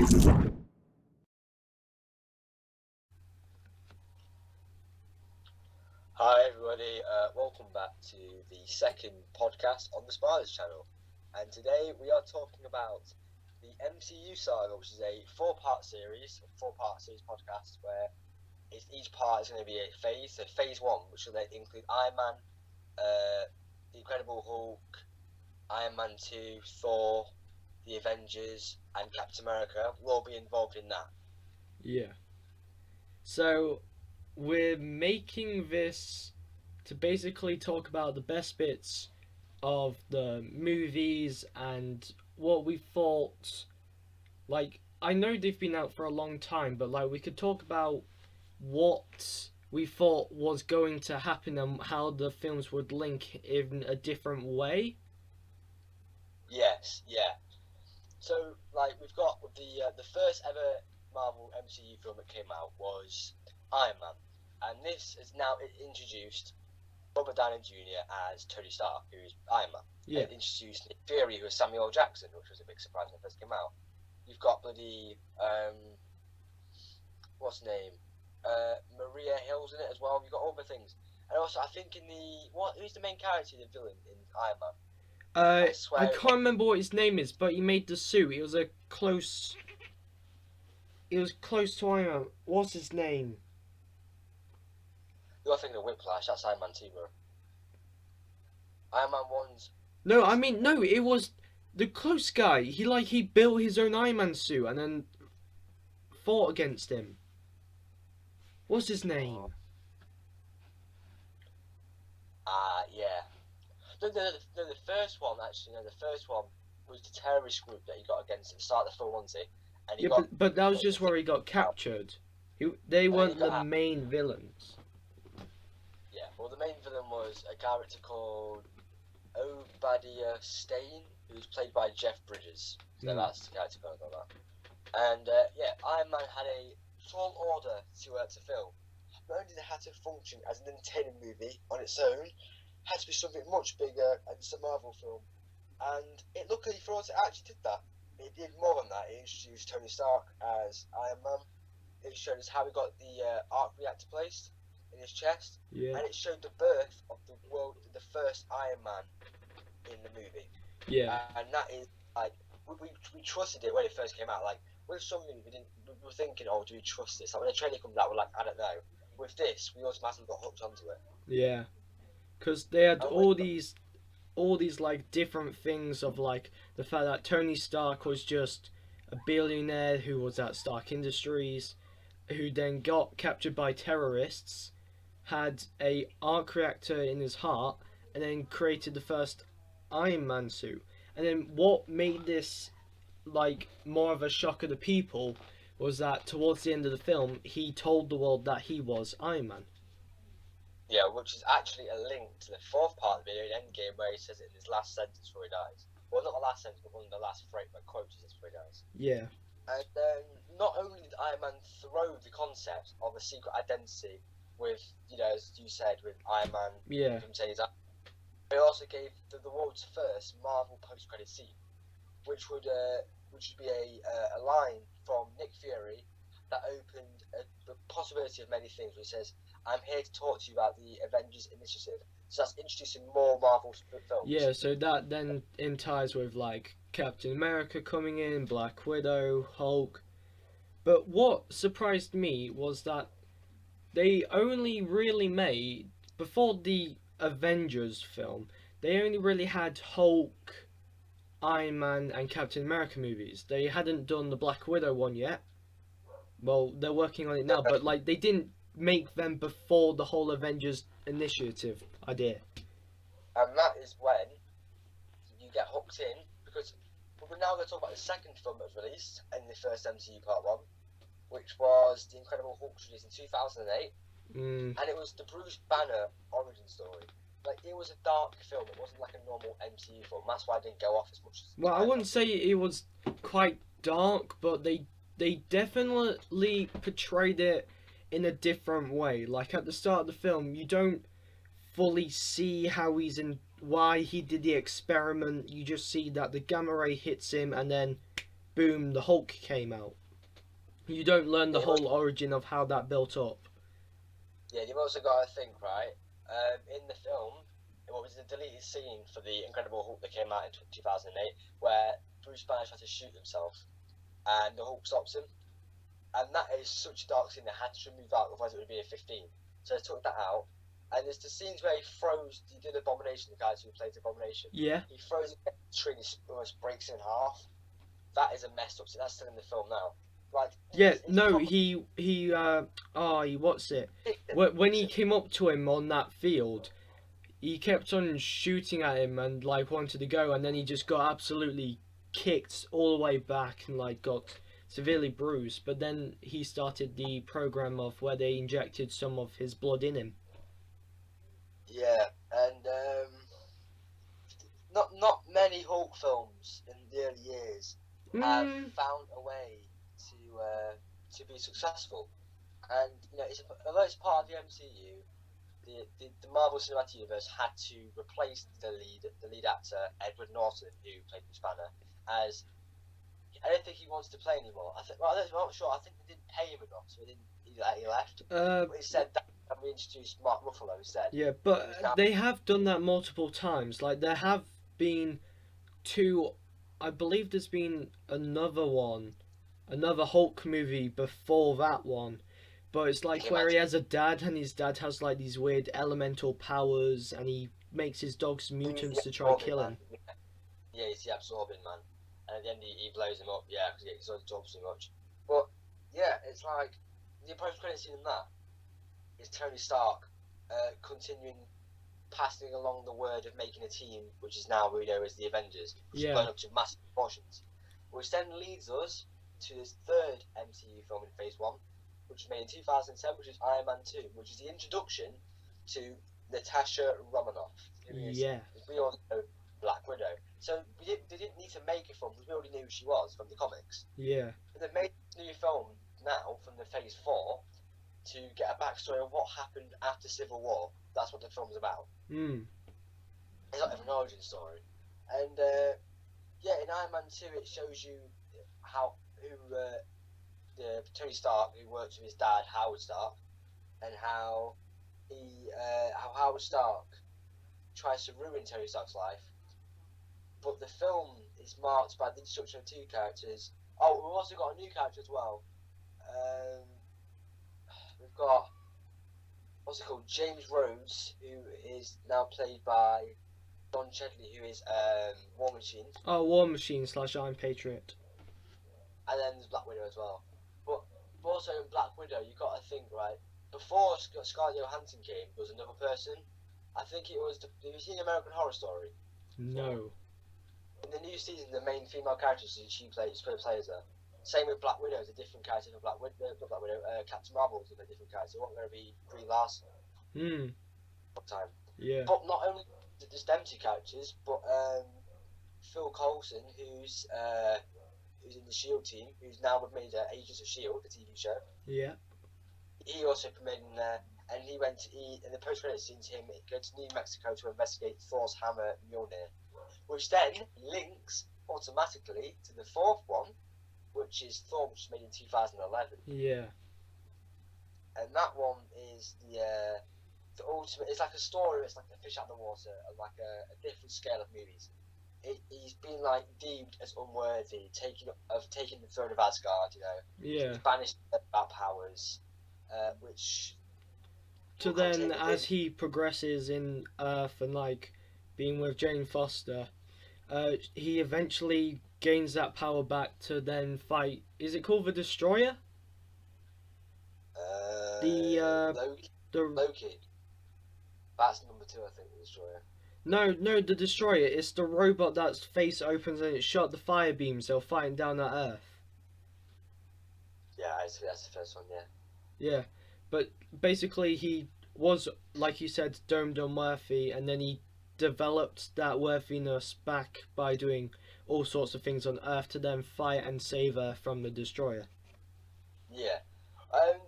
Hi everybody, welcome back to the second podcast on the Smilerz channel, and today we are talking about the MCU saga, which is a four-part series podcast where each part is going to be a phase. So phase 1, which will then include Iron Man, the Incredible Hulk, Iron Man 2, Thor, the Avengers, and Captain America will all be involved in that. Yeah. So we're making this to basically talk about the best bits of the movies and what we thought. Like, I know they've been out for a long time, but like we could talk about what we thought was going to happen and how the films would link in a different way. Yes, yeah. So, like, we've got the first ever Marvel MCU film that came out was Iron Man, and this has now introduced Robert Downey Jr. as Tony Stark, who is Iron Man. Yeah. It introduced Nick Fury, who is Samuel L. Jackson, which was a big surprise when it first came out. You've got bloody what's her name? Maria Hill's in it as well. You've got all the things, and also I think who's the main character, the villain in Iron Man? I can't remember what his name is, but he made the suit. It was close to Iron Man. What's his name? You're thinking of Whiplash. That's Iron Man 2, bro. Iron Man 1's... No, I mean, no, it was the close guy. He built his own Iron Man suit and then fought against him. What's his name? Yeah. No, the first one, actually, the first one was the terrorist group that he got against at the start of the film, wasn't it? And but that was just where he got captured. They weren't the main villains. Yeah, well, the main villain was a character called Obadiah Stane, who's played by Jeff Bridges. So that's the character going on that. And Iron Man had a tall order to film. Not only did it have to function as an entertaining movie on its own, it had to be something much bigger and it's a Marvel film. And it luckily for us, it actually did that. It did more than that. It introduced Tony Stark as Iron Man. It showed us how he got the arc reactor placed in his chest. Yeah. And it showed the birth of the first Iron Man in the movie. Yeah. And that is, like, we trusted it when it first came out. Like, with some movies, we were thinking, oh, do we trust this? Like, when the trailer comes out, we're like, I don't know. With this, we automatically got hooked onto it. Yeah. Because they had all these like different things of like the fact that Tony Stark was just a billionaire who was at Stark Industries, who then got captured by terrorists, had a arc reactor in his heart, and then created the first Iron Man suit. And then what made this like more of a shock of the people was that towards the end of the film he told the world that he was Iron Man. Yeah, which is actually a link to the fourth part of the video in Endgame where he says it in his last sentence before he dies. Well, not the last sentence, but one of the last quotes he says before he dies. Yeah. And not only did Iron Man throw the concept of a secret identity with, as you said, with Iron Man, yeah, he also gave the world's first Marvel post-credit scene, which would be a line from Nick Fury that opened the possibility of many things. Where he says, "I'm here to talk to you about the Avengers Initiative." So that's introducing more Marvel films. Yeah, so that then in ties with like Captain America coming in, Black Widow, Hulk. But what surprised me was that they only really made, before the Avengers film, they only really had Hulk, Iron Man and Captain America movies. They hadn't done the Black Widow one yet. Well, they're working on it now, but like they didn't make them before the whole Avengers Initiative idea. And that is when you get hooked in, because we're now going to talk about the second film that was released in the first MCU Part 1, which was The Incredible Hulk, released in 2008. And it was the Bruce Banner origin story. Like, it was a dark film. It wasn't like a normal MCU film. That's why I didn't go off as much as... Well, I wouldn't say it was quite dark, but they definitely portrayed it in a different way. Like, at the start of the film, you don't fully see how why he did the experiment. You just see that the gamma ray hits him, and then boom, the Hulk came out. You don't learn the whole origin of how that built up. Yeah, you've also got to think, right? In the film, it was the deleted scene for the Incredible Hulk that came out in 2008, where Bruce Banner tried to shoot himself, and the Hulk stops him. And that is such a dark scene. They had to remove that, otherwise it would be a 15. So they took that out. And there's the scenes where he did Abomination, the guys who played Abomination. Yeah. He throws a tree and he almost breaks it in half. That is a messed up scene. That's still in the film now. Like, yeah, no, what's it? When he came up to him on that field, he kept on shooting at him and like wanted to go, and then he just got absolutely kicked all the way back and like got severely bruised. But then he started the program of where they injected some of his blood in him. Yeah, and not many Hulk films in the early years have found a way to be successful. And although it's part of the MCU, the Marvel Cinematic Universe had to replace the lead actor Edward Norton, who played Bruce Banner, as I don't think he wants to play anymore. I'm not sure. I think they didn't pay him enough, so he left. But he said that we introduced Mark Ruffalo instead. Yeah, but they have done that multiple times. Like there have been two. I believe there's been another Hulk movie before that one. But it's like where he has a dad, and his dad has like these weird elemental powers, and he makes his dogs mutants to try and kill him. Yeah, he's the absorbing man, and at the end he blows him up. Yeah, because he's absorbs too much. But yeah, it's like the post-credit scene in that is Tony Stark continuing passing along the word of making a team, which is now we know as the Avengers, which is blown up to massive proportions, which then leads us to this third MCU film in Phase 1. Which was made in 2010, which is Iron Man 2, which is the introduction to Natasha Romanoff, who is, we all know, Black Widow. So they didn't need to make a film because we already knew who she was from the comics. Yeah. But they've made a new film now from the Phase 4 to get a backstory of what happened after Civil War. That's what the film's about. It's not even an origin story. And in Iron Man 2 it shows you Tony Stark, who works with his dad, Howard Stark, and how Howard Stark tries to ruin Tony Stark's life. But the film is marked by the introduction of two characters. Oh, we've also got a new character as well. We've got James Rhodes, who is now played by Don Cheadley, who is War Machine. Oh, War Machine / Iron Patriot. And then there's Black Widow as well. But also in Black Widow, you got to think, right, before Scarlett Johansson came, there was another person. I think it was, have you seen American Horror Story? No. In the new season, the main female character, she plays her. Same with Black Widow, it's a different character for Captain Marvel is a different character. It wasn't going to be Brie Larson. Time. Yeah. But not only just them two characters, but Phil Coulson, who's in the S.H.I.E.L.D. team, who's now made Agents of S.H.I.E.L.D., the TV show. Yeah. He also premiered in there, and in the post-credits scenes, him go to New Mexico to investigate Thor's hammer Mjolnir, which then links automatically to the fourth one, which is Thor, which was made in 2011. Yeah. And that one is the ultimate. It's like a story. It's like a fish out of the water, and like a different scale of movies. He's been like deemed as unworthy, taking the throne of Asgard. Yeah. He's banished about powers, which. So then, as he progresses in Earth and like being with Jane Foster, he eventually gains that power back to then fight. Is it called the Destroyer? Loki. That's number 2, I think. The Destroyer. No, the Destroyer. It's the robot that's face opens and it shot the fire beams. They're fighting down at Earth. Yeah, that's the first one. Yeah. Yeah, but basically he was, like you said, domed unworthy, and then he developed that worthiness back by doing all sorts of things on Earth to then fight and save Earth from the Destroyer. Yeah, and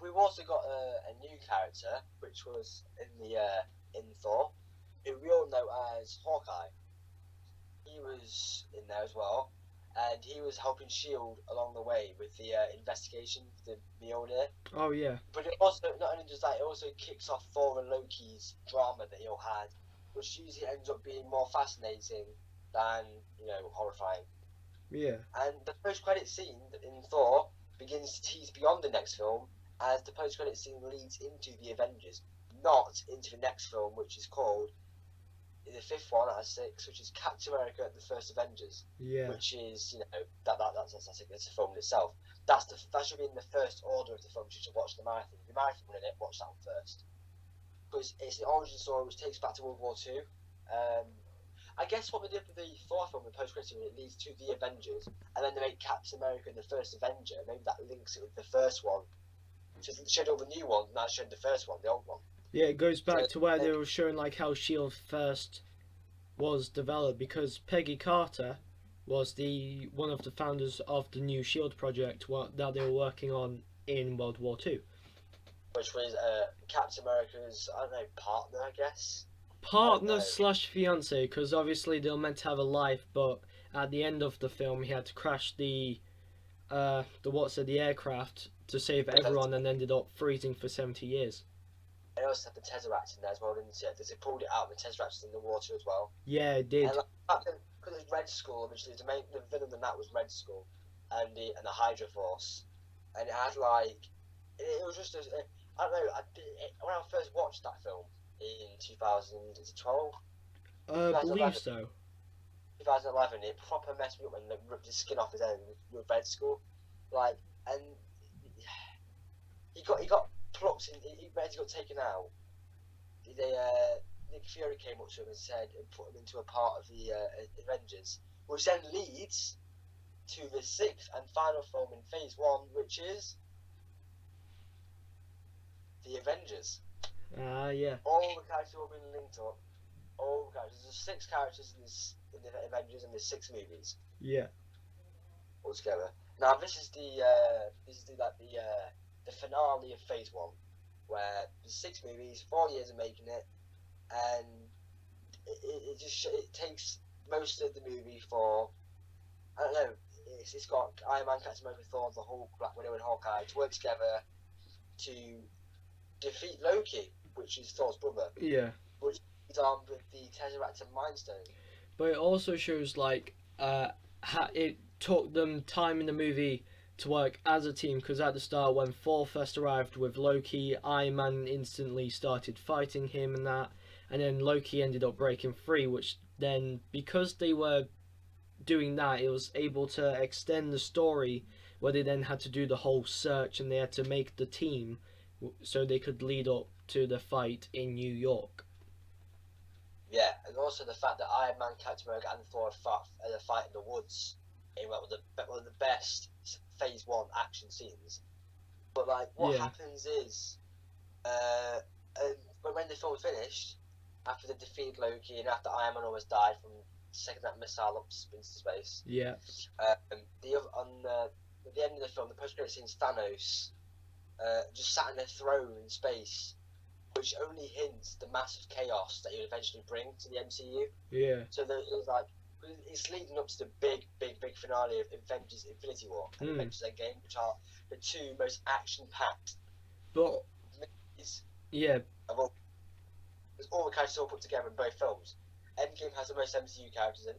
we've also got a new character, which was in Thor, who we all know as Hawkeye. He was in there as well, and he was helping Shield along the way with the investigation, the Mjolnir. Oh yeah. But it also, not only does that, it also kicks off Thor and Loki's drama that he all had, which usually ends up being more fascinating than, horrifying. Yeah. And the post-credit scene in Thor begins to tease beyond the next film, as the post-credit scene leads into the Avengers, not into the next film, which is called the fifth one out of six, which is Captain America: The First Avengers. Yeah. Which is, that's a film in itself. That should be in the first order of the films you should watch the marathon. If you're marathoning it, watch that one first. Because it's the origin story which takes back to World War II. I guess what they did with the fourth film, the post-credit scene, it leads to the Avengers, and then they make Captain America the First Avenger. Maybe that links it with the first one. So they showed all the new ones, and that showed the first one, the old one. Yeah, it goes back to where they were showing like how Shield first was developed, because Peggy Carter was one of the founders of the new Shield project that they were working on in World War II. Which was Captain America's, partner, I guess. Partner / fiance, because obviously they were meant to have a life, but at the end of the film he had to crash the aircraft to save everyone, and ended up freezing for 70 years. It also had the Tesseract in there as well, didn't it? They pulled it out, and the Tesseract's in the water as well. Yeah, it did. And because it was Red Skull, originally, the villain in that was Red Skull, and the Hydra Force, and it had it was just I don't know. When I first watched that film in 2012, I believe so. 2011, it proper messed me up and ripped his skin off his head with Red Skull, and he got plucked and he got taken out. Nick Fury came up to him and put him into a part of the Avengers, which then leads to the sixth and final film in Phase 1, which is the Avengers. Yeah. All the characters have been linked up. All the characters. There's 6 characters in the Avengers, and there's 6 movies. Yeah. All together. Now this is the finale of Phase 1, where there's 6 movies, 4 years of making it, and it takes most of the movie for, I don't know, it's got Iron Man, Captain America, Thor, the Hulk, Black Widow and Hawkeye to work together to defeat Loki, which is Thor's brother. Yeah. Which is armed with the Tesseract and Mind Stone. But it also shows how it took them time in the movie to work as a team, because at the start when Thor first arrived with Loki, Iron Man instantly started fighting him and then Loki ended up breaking free, which then, because they were doing that, it was able to extend the story where they then had to do the whole search and they had to make the team so they could lead up to the fight in New York. Yeah, and also the fact that Iron Man, Captain America and Thor had a fight in the woods in one of the best Phase 1 action scenes. But what happens is, when the film finished, after they defeated Loki and after Iron Man almost died from taking that missile up into space. Yeah. At the end of the film, the post-credit scene is Thanos just sat in a throne in space, which only hints the massive chaos that he would eventually bring to the MCU. Yeah. So it's leading up to the big finale of Avengers Infinity War and Avengers Endgame, which are the 2 most action-packed movies. Yeah. Because all the characters all put together in both films. Endgame has the most MCU characters in.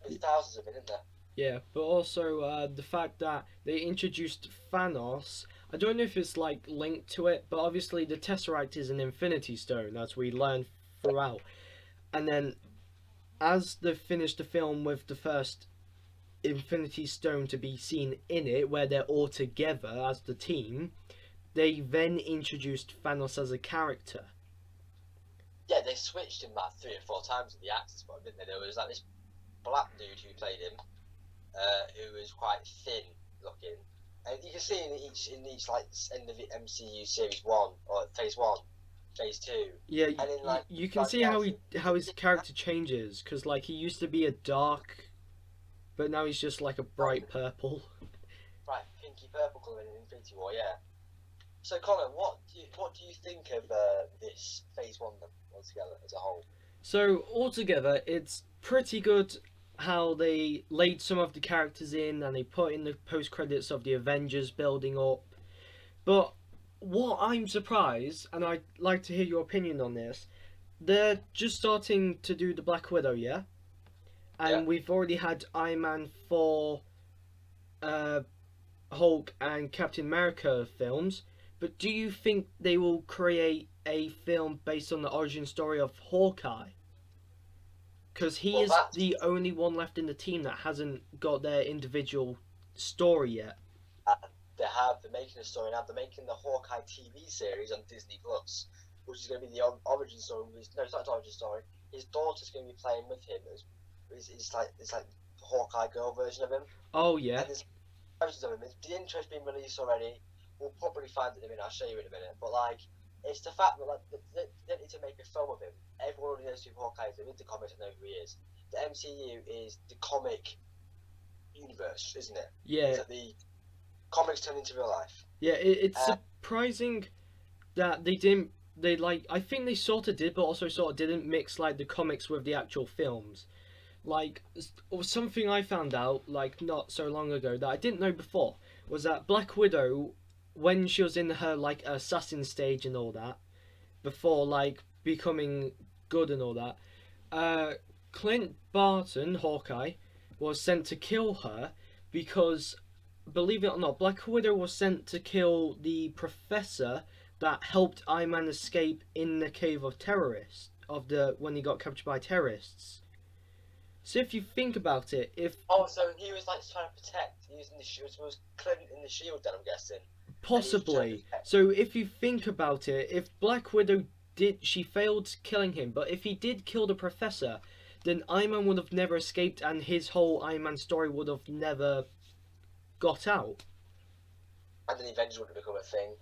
There's thousands of them, isn't there? Yeah, but also the fact that they introduced Thanos, I don't know if it's linked to it, but obviously the Tesseract is an Infinity Stone, as we learned throughout. And then, as they finished the film with the first Infinity Stone to be seen in it, where they're all together as the team, they then introduced Thanos as a character. Yeah, they switched him 3 or 4 times at the actor spot, didn't they? There was this black dude who played him, who was quite thin looking, and you can see in each end of the MCU series 1 or Phase 1, Phase 2. Yeah, and in, you can see how his character changes, because he used to be a dark, but now he's just a bright purple. Right, pinky purple colour in Infinity War, yeah. So Colin, what do you think of this Phase 1 then, altogether as a whole? So altogether, it's pretty good. how they laid some of the characters in and they put in the post credits of the Avengers building up. But what I'm surprised, and I'd like to hear your opinion on this, they're just starting to do the Black Widow, yeah? And we've already had Iron Man 4, Hulk, and Captain America films. But do you think they will create a film based on the origin story of Hawkeye? Because he is the only one left in the team that hasn't got their individual story yet. They're making a story now. They're making the Hawkeye TV series on Disney Plus, which is going to be the origin story. No, it's not his origin story. His daughter's going to be playing with him. It's like the Hawkeye girl version of him. Oh yeah. And there's versions of him. The intro's been released already. We'll probably find it in a minute. I'll show you in a minute. But like, it's the fact that like they don't need to make a film of him. Everyone already knows who Hawkeye is. They read the comics and know who he is. The MCU is the comic universe, isn't it? Yeah. It's like the comics turned into real life. Yeah, it's surprising that they didn't. I think they sort of did, but also sort of didn't mix like the comics with the actual films. Like, something I found out like not so long ago that I didn't know before was that Black Widow, when she was in her like assassin stage and all that, before like becoming good and all that, Clint Barton, Hawkeye, was sent to kill her because, believe it or not, Black Widow was sent to kill the professor that helped Iron Man escape in the cave of terrorists when he got captured by terrorists. So if you think about it, so he was like trying to protect. He was in the shield. Was Clint in the shield? Then I'm guessing. Possibly. So if you think about it, if Black Widow she failed killing him, but if he did kill the professor, then Iron Man would have never escaped, and his whole Iron Man story would have never got out. And then the Avengers would have become a thing.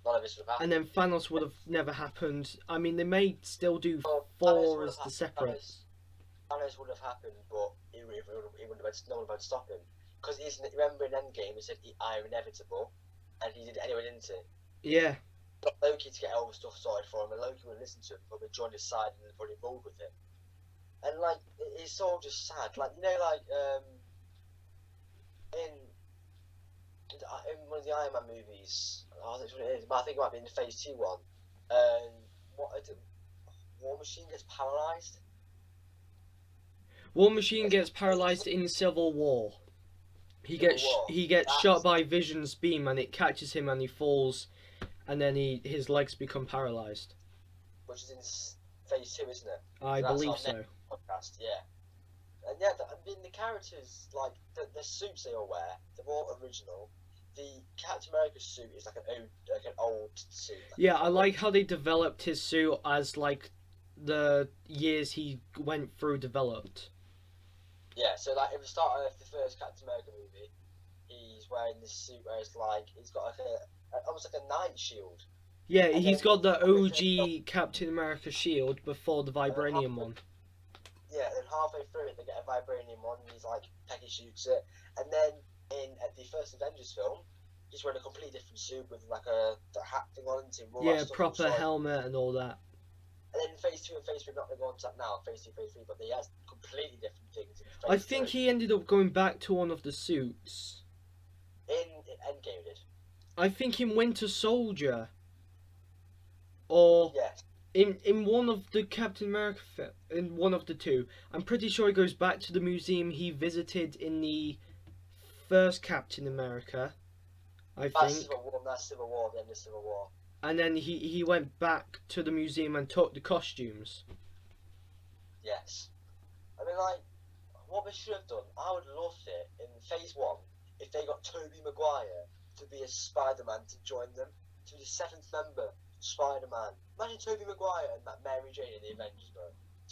None of this would have happened. And then Thanos would have never happened. I mean, they may still do Thor as the separate. Thanos would have happened, but he wouldn't have, no one would have stopped him. Because remember in Endgame, he said I am inevitable, and he did it anyway, didn't he? Yeah. Got Loki to get all the stuff sorted for him, and Loki would listen to him, but would join his side and got involved with him. And like, it's all just sad. Like, you know, like in one of the Iron Man movies, I don't know what it is, but I think it might be in the Phase 2 one. What is it? War Machine gets paralysed. War Machine gets paralysed in Civil War. He gets shot by Vision's beam and it catches him and he falls, and then his legs become paralysed. Which is in Phase 2, isn't it? I believe so. Podcast, yeah. And yeah, I mean the characters, like the suits they all wear, they're all original. The Captain America suit is like an old suit. Yeah, I like how they developed his suit as like the years he went through developed. Yeah, so like at the start of the first Captain America movie, he's wearing this suit where it's like he's got like almost like a knight shield. Yeah, and he's got the OG Captain America shield before the vibranium one. Yeah, and halfway through it they get a vibranium one and he's like Peggy shoots it, and then at the first Avengers film, he's wearing a completely different suit with like the hat thing on it. Yeah, proper helmet and all that. And then Phase 2 and Phase 3, I'm not going to go on to that now, Phase 2, Phase 3, but they has completely different things in Phase 3. I think he ended up going back to one of the suits. In Endgame, did. I think in Winter Soldier. Or yes. in one of the Captain America, in one of the two. I'm pretty sure he goes back to the museum he visited in the first Captain America, I think. That's Civil War, the end of Civil War. And then he went back to the museum and took the costumes. Yes. I mean, like, what they should have done, I would have loved it in Phase 1 if they got Tobey Maguire to be a Spider-Man to join them, to be the 7th member, Spider-Man. Imagine Tobey Maguire and that Mary Jane in the Avengers, bro.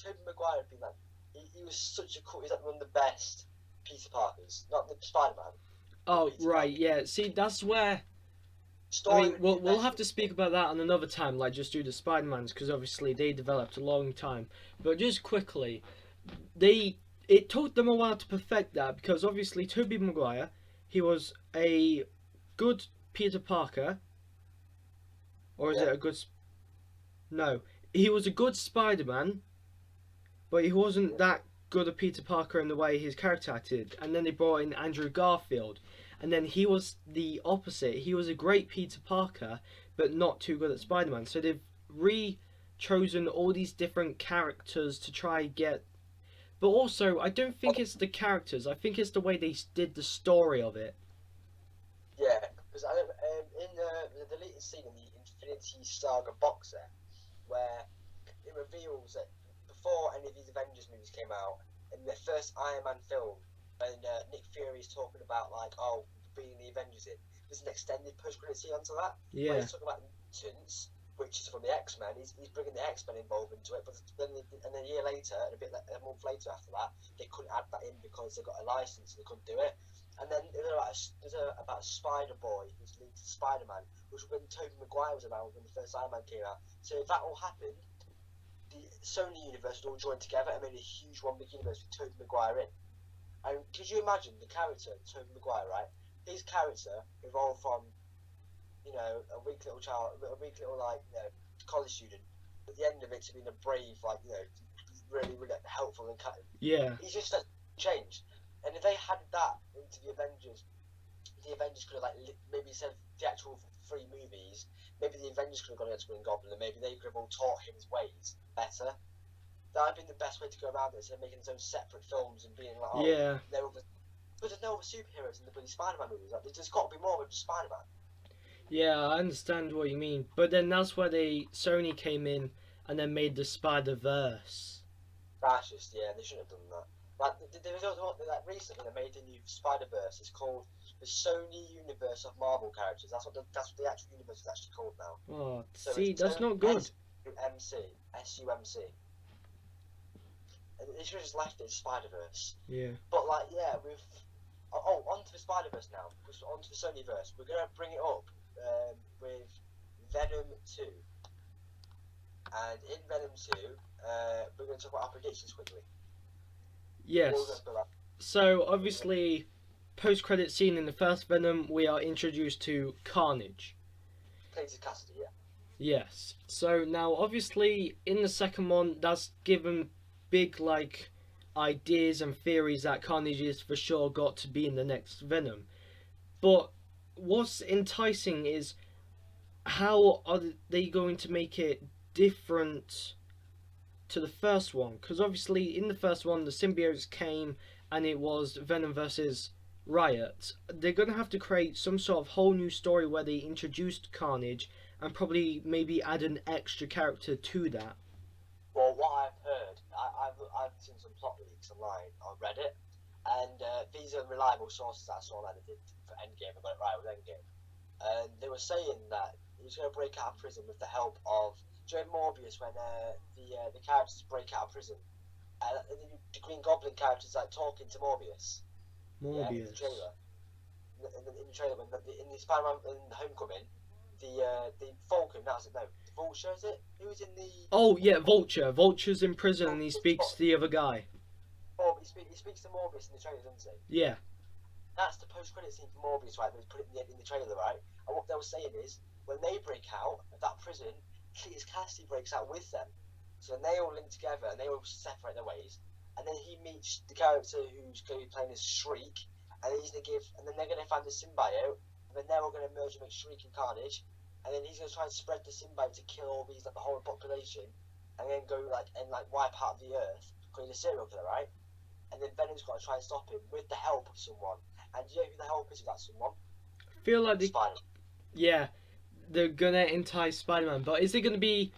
Tobey Maguire would be like, he was such a cool, he's like one of the best Peter Parkers, not the Spider-Man. Oh, right, yeah. See, that's where... I mean, we'll have to speak about that on another time, like just do the Spider-Mans, because obviously they developed a long time. But just quickly, it took them a while to perfect that, because obviously Tobey Maguire, he was a good Peter Parker, or is it a good... No, he was a good Spider-Man, but he wasn't that good of Peter Parker and the way his character acted, and then they brought in Andrew Garfield, and then he was the opposite. He was a great Peter Parker, but not too good at Spider-Man. So they've chosen all these different characters to try get. But also, I don't think it's the characters. I think it's the way they did the story of it. Yeah, because I don't, in the deleted scene in the Infinity Saga box set, where it reveals that before any of these Avengers movies came out, in the first Iron Man film, when Nick Fury is talking about bringing the Avengers in, there's an extended post-credit scene onto that. Yeah. Where he's talking about mutants, which is from the X-Men. He's bringing the X-Men involved into it, but then a year later, and a month later after that, they couldn't add that in because they got a license and they couldn't do it. And then there's about Spider-Boy, who's linked to Spider-Man, which was when Tobey Maguire was around when the first Iron Man came out. So if that all happened, the Sony universe would all join together and made a huge one big universe with Tobey Maguire in. And could you imagine the character, Tobey Maguire, right? His character evolved from, a weak little college student, at the end of it to being a brave, really, really helpful and kind. Yeah. He's just changed. And if they had that into the Avengers could have maybe instead of the actual 3 movies, maybe the Avengers could have gone against Green Goblin, and maybe they could have all taught him his ways better. That would have been the best way to go around it, instead of making its own separate films and being like, yeah. But there's no other superheroes in the bloody Spider-Man movies. There's got to be more than just Spider-Man. Yeah, I understand what you mean, but then that's where Sony came in and then made the Spider-Verse. That's just, they shouldn't have done that. There was also recently they made a new Spider-Verse. It's called the Sony Universe of Marvel characters. That's what the actual universe is actually called now. Oh, so see, that's not good. SUMC. They should have just left it Spider-Verse. Yeah. But with onto the Spider-Verse now. Onto the Sonyverse. We're gonna bring it up with Venom 2. And in Venom 2, we're gonna talk about our predictions quickly. Yes. So obviously, post-credit scene in the first Venom, we are introduced to Carnage. Plays Cassidy, yeah. Yes. So now, obviously, in the second one, that's given big ideas and theories that Carnage is for sure got to be in the next Venom. But what's enticing is how are they going to make it different to the first one? Because obviously in the first one the symbiotes came and it was Venom versus Riot. They're going to have to create some sort of whole new story where they introduced Carnage and probably maybe add an extra character to that. Well, what I've heard, I've seen some plot leaks online on Reddit, and these are reliable sources that I saw that they did for Endgame. I got it right with Endgame, and they were saying that he was going to break out of prison with the help of Morbius when the characters break out of prison. The Green Goblin characters talking to Morbius. Yeah, in the trailer. In the trailer, in the Spider-Man in Homecoming, the Falcon. The Vulture, is it? Who was in the? Oh yeah, Vulture. Vulture's in prison and he speaks to the other guy. Oh, he speaks to Morbius in the trailer, doesn't he? Yeah. That's the post-credit scene for Morbius, right? That was put in the trailer, right? And what they were saying is, when they break out of that prison, Cletus Cassidy breaks out with them. So then they all link together and they all separate their ways. And then he meets the character who's going to be playing as Shriek, and then they're going to find the symbiote, and then they're all going to merge and make Shriek and Carnage, and then he's going to try and spread the symbiote to kill all these the whole population, and then go and wipe out the Earth, because he's a serial killer, right? And then Venom's got to try and stop him with the help of someone. And do you know who the help is of that someone? I feel like Spider-Man. They're gonna entice Spider-Man, but is it gonna be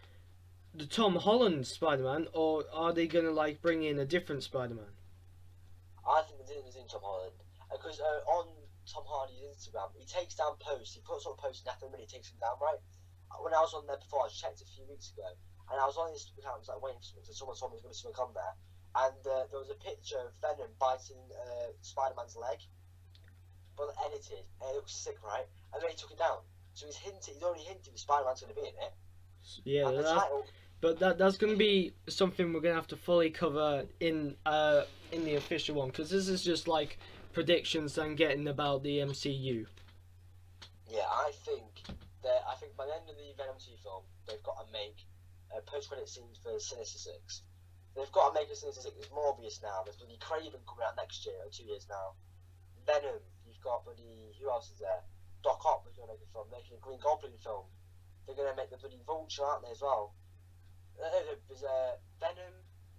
the Tom Holland Spider-Man, or are they gonna bring in a different Spider-Man? I think they're doing Tom Holland, because on Tom Hardy's Instagram, he takes down posts. He puts on posts, and after a minute, he takes them down. Right? When I was on there before, I checked a few weeks ago, and I was on his account, waiting for something. So someone told me there was going to be something on there, and there was a picture of Venom biting Spider-Man's leg, but edited, and it looks sick, right? And then he took it down. So he's already hinted that Spider-Man's going to be in it. Yeah, that's going to be something we're going to have to fully cover in the official one, because this is just predictions and getting about the MCU. Yeah, I think by the end of the Venom 2 film, they've got to make post-credit scenes for Sinister Six. They've got to make a Sinister Six. There's Morbius now. There's bloody Craven coming out next year, or 2 years now. Venom. You've got bloody, who else is there? Doc Ock was going to make a film, making a Green Goblin film. They're going to make the bloody Vulture, aren't they, as well? There's Venom,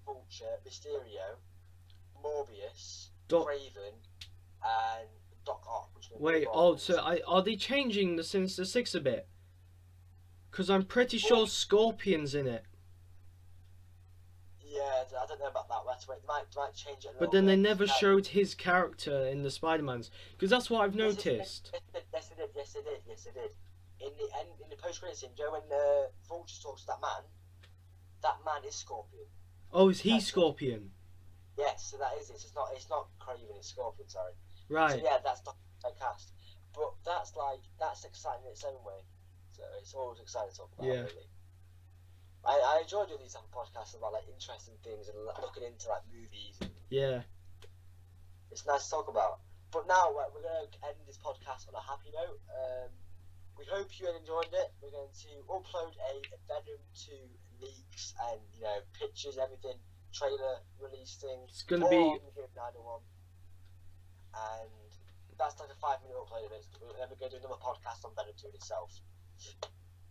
Vulture, Mysterio, Morbius, Craven, and Doc Ock. Wait, so are they changing the Sinister Six a bit? Because I'm pretty sure Scorpion's in it. Yeah, I don't know about that. They might change it a little But then they bit. never showed his character in the Spider-Mans. Because that's what I've noticed. Yes, they did. In the post-credit scene, Joe, when Vulture talks to that man is Scorpion. Oh, is he Scorpion? Yes, so that is it. It's not Craven, it's Scorpion, sorry. Right. So yeah, that's the cast. But that's exciting in its own way. So it's always exciting to talk about, really. I enjoy doing these type of podcasts about like interesting things and looking into like movies. Yeah. It's nice to talk about. But now we're going to end this podcast on a happy note. We hope you enjoyed it. We're going to upload a Venom 2 leaks and pictures, everything, trailer release thing. It's going to be on the Game Night one. And that's like a 5-minute upload of it. Then we're going to do another podcast on Venom 2 itself.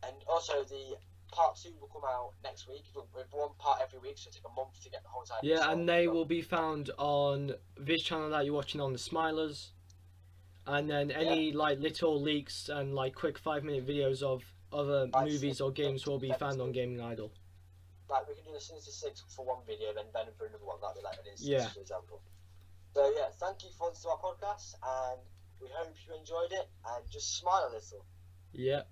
And also the Part 2 will come out next week with one part every week, so it'll take a month to get the whole time. Yeah, and they will be found on this channel that you're watching on the Smilerz. And then any like little leaks and like quick 5-minute videos of other movies or games will be found on Gaming Idol. Like we can do the Sinister Six for one video, then Venom for another one. That'd be like an instance, for example. So yeah, thank you for listening to our podcast, and we hope you enjoyed it. And just smile a little. Yep.